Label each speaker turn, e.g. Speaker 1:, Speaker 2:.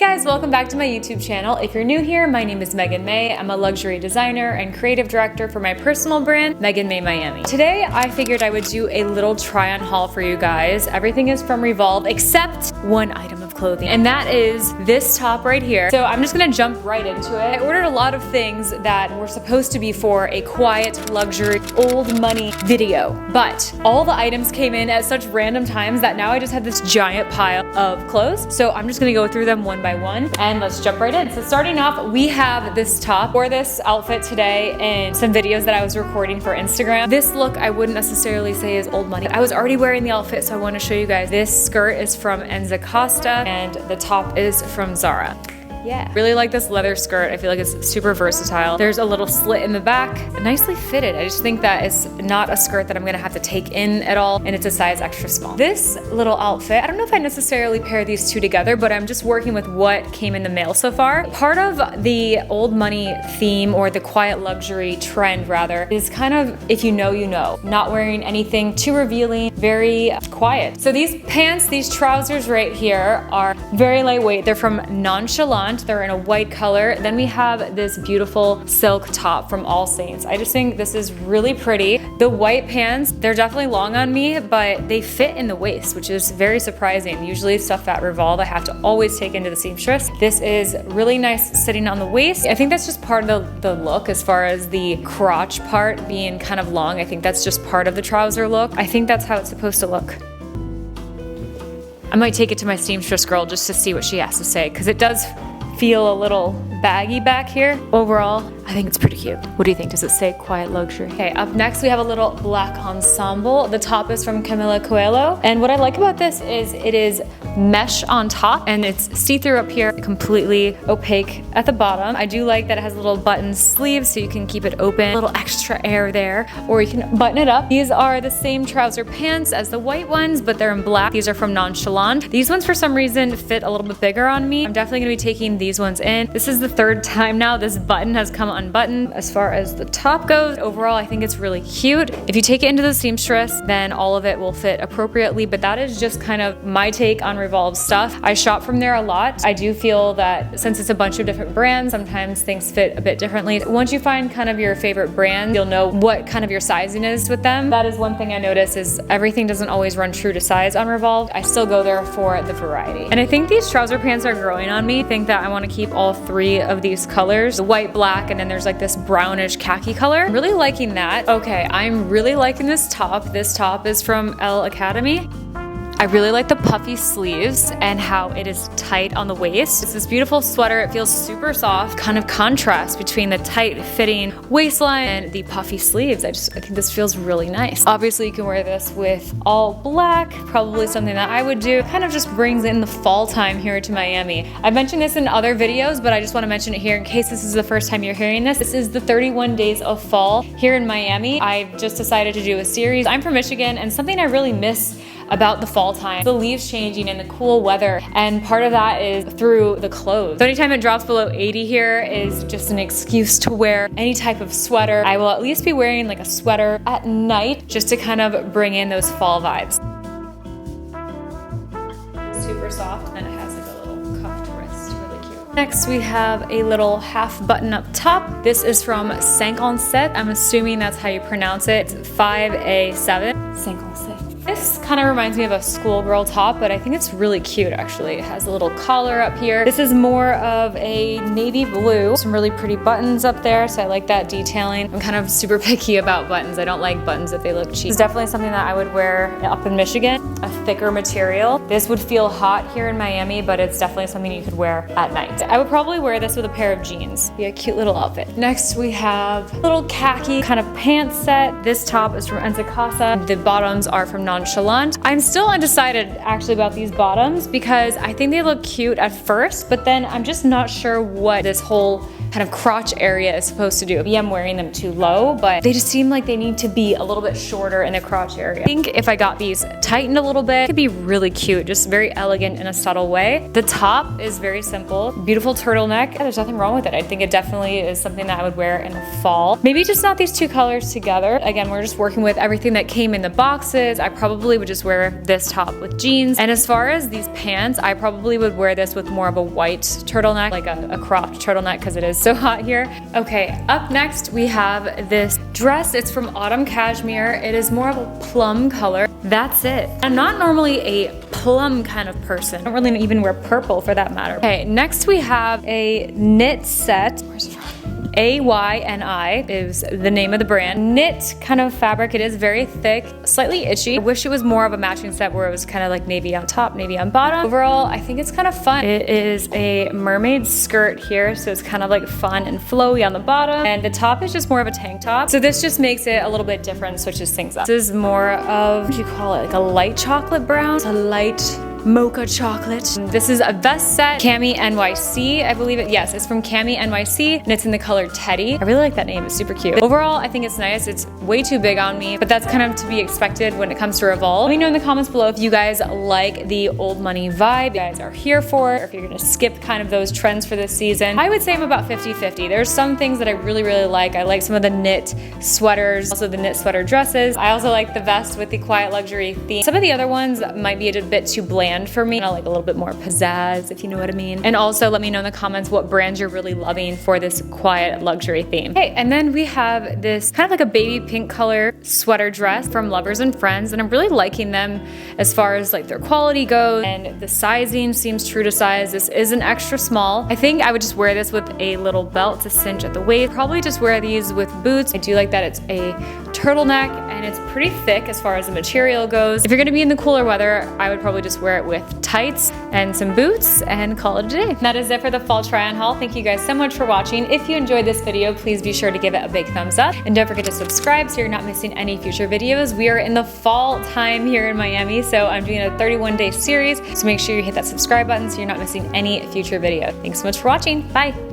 Speaker 1: guys, welcome back to my YouTube channel. If you're new here, my name is Megan Mae. I'm a luxury designer and creative director for my personal brand, Megan Mae Miami. Today, I figured I would do a little try-on haul for you guys. Everything is from Revolve except one item of clothing, and that is this top right here. So I'm just gonna jump right into it. I ordered a lot of things that were supposed to be for a quiet, luxury, old money video, but all the items came in at such random times that now I just have this giant pile of clothes. So I'm just gonna go through them one by one, and let's jump right in. So starting off, we have this top or this outfit today in some videos that I was recording for Instagram. This look I wouldn't necessarily say is old money. I was already wearing the outfit, so I want to show you guys. This skirt is from Encasa and the top is from Zara. Yeah, really like this leather skirt. I feel like it's super versatile. There's a little slit in the back, nicely fitted. I just think that it's not a skirt that I'm gonna have to take in at all, and it's a size extra small. This little outfit, I don't know if I necessarily pair these two together, but I'm just working with what came in the mail so far. Part of the old money theme, or the quiet luxury trend rather, is kind of, if you know, you know. Not wearing anything too revealing, very quiet. So these pants, these trousers right here are very lightweight. They're from Nonchalant. They're in a white color. Then we have this beautiful silk top from All Saints. I just think this is really pretty. The white pants, they're definitely long on me, but they fit in the waist, which is very surprising. Usually stuff at Revolve, I have to always take into the seamstress. This is really nice sitting on the waist. I think that's just part of the look, as far as the crotch part being kind of long. I think that's just part of the trouser look. I think that's how it's supposed to look. I might take it to my seamstress girl just to see what she has to say, because it does feel a little baggy back here. Overall, I think it's pretty cute. What do you think? Does it say quiet luxury? Okay, up next we have a little black ensemble. The top is from Camila Coelho. And what I like about this is it is mesh on top and it's see-through up here, completely opaque at the bottom. I do like that it has a little button sleeve so you can keep it open, a little extra air there, or you can button it up. These are the same trouser pants as the white ones, but they're in black. These are from Nonchalant. These ones for some reason fit a little bit bigger on me. I'm definitely gonna be taking these ones in. This is the third time now this button has come unbuttoned. As far as the top goes, overall I think it's really cute. If you take it into the seamstress, then all of it will fit appropriately, but that is just kind of my take on Revolve stuff. I shop from there a lot. I do feel that since it's a bunch of different brands, sometimes things fit a bit differently. Once you find kind of your favorite brand, you'll know what kind of your sizing is with them. That is one thing I notice, is everything doesn't always run true to size on Revolve. I still go there for the variety. And I think these trouser pants are growing on me. I think that I want to keep all three of these colors, the white, black, and then there's like this brownish khaki color. I'm really liking that. Okay, I'm really liking this top. This top is from Elle Academy. I really like the puffy sleeves and how it is tight on the waist. It's this beautiful sweater. It feels super soft, kind of contrast between the tight fitting waistline and the puffy sleeves. I think this feels really nice. Obviously you can wear this with all black, probably something that I would do. Kind of just brings in the fall time here to Miami. I've mentioned this in other videos, but I just want to mention it here in case this is the first time you're hearing this. This is the 31 days of fall here in Miami. I've just decided to do a series. I'm from Michigan, and something I really miss about the fall time, the leaves changing and the cool weather, and part of that is through the clothes. So anytime it drops below 80 here is just an excuse to wear any type of sweater. I will at least be wearing like a sweater at night just to kind of bring in those fall vibes. Super soft, and it has like a little cuffed wrist, really cute. Next we have a little half button up top. This is from Encasa. I'm assuming that's how you pronounce it. It's 5A7. Encasa. This kind of reminds me of a schoolgirl top, but I think it's really cute actually. It has a little collar up here. This is more of a navy blue. Some really pretty buttons up there, so I like that detailing. I'm kind of super picky about buttons. I don't like buttons if they look cheap. It's definitely something that I would wear up in Michigan. A thicker material. This would feel hot here in Miami, but it's definitely something you could wear at night. I would probably wear this with a pair of jeans. Be a cute little outfit. Next we have a little khaki kind of pants set. This top is from Encasa. The bottoms are from Nonchalant. I'm still undecided actually about these bottoms because I think they look cute at first, but then I'm just not sure what this whole kind of crotch area is supposed to do. Maybe I'm wearing them too low, but they just seem like they need to be a little bit shorter in the crotch area. I think if I got these tightened a little bit, it could be really cute, just very elegant in a subtle way. The top is very simple, beautiful turtleneck. There's nothing wrong with it. I think it definitely is something that I would wear in the fall. Maybe just not these two colors together. Again, we're just working with everything that came in the boxes. I probably would just wear this top with jeans. And as far as these pants, I probably would wear this with more of a white turtleneck, like a cropped turtleneck because it is so hot here. Okay, up next we have this dress. It's from Autumn Cashmere. It is more of a plum color. That's it. I'm not normally a plum kind of person. I don't really even wear purple for that matter. Okay, next we have a knit set. Where's it from? AYNI is the name of the brand. Knit kind of fabric. It is very thick, slightly itchy. I wish it was more of a matching set where it was kind of like navy on top, navy on bottom. Overall, I think it's kind of fun. It is a mermaid skirt here, so it's kind of like fun and flowy on the bottom. And the top is just more of a tank top. So this just makes it a little bit different, switches things up. This is more of, what do you call it? Like a light chocolate brown. It's a light mocha chocolate. This is a vest set, Cami NYC, I believe it. Yes, it's from Cami NYC, and it's in the color Teddy. I really like that name, it's super cute. Overall, I think it's nice. It's way too big on me, but that's kind of to be expected when it comes to Revolve. Let me know in the comments below if you guys like the old money vibe, you guys are here for it, or if you're gonna skip kind of those trends for this season. I would say I'm about 50-50. There's some things that I really, really like. I like some of the knit sweaters, also the knit sweater dresses. I also like the vest with the quiet luxury theme. Some of the other ones might be a bit too bland for me. I like a little bit more pizzazz, if you know what I mean. And also let me know in the comments what brands you're really loving for this quiet luxury theme. Okay, and then we have this kind of like a baby pink color sweater dress from Lovers and Friends, and I'm really liking them as far as like their quality goes, and the sizing seems true to size. This is an extra small. I think I would just wear this with a little belt to cinch at the waist. Probably just wear these with boots. I do like that it's a turtleneck and it's pretty thick as far as the material goes. If you're gonna be in the cooler weather, I would probably just wear it with tights and some boots and call it a day. That is it for the fall try-on haul. Thank you guys so much for watching. If you enjoyed this video, please be sure to give it a big thumbs up, and don't forget to subscribe so you're not missing any future videos. We are in the fall time here in Miami, so I'm doing a 31-day series, so make sure you hit that subscribe button so you're not missing any future video. Thanks so much for watching. Bye.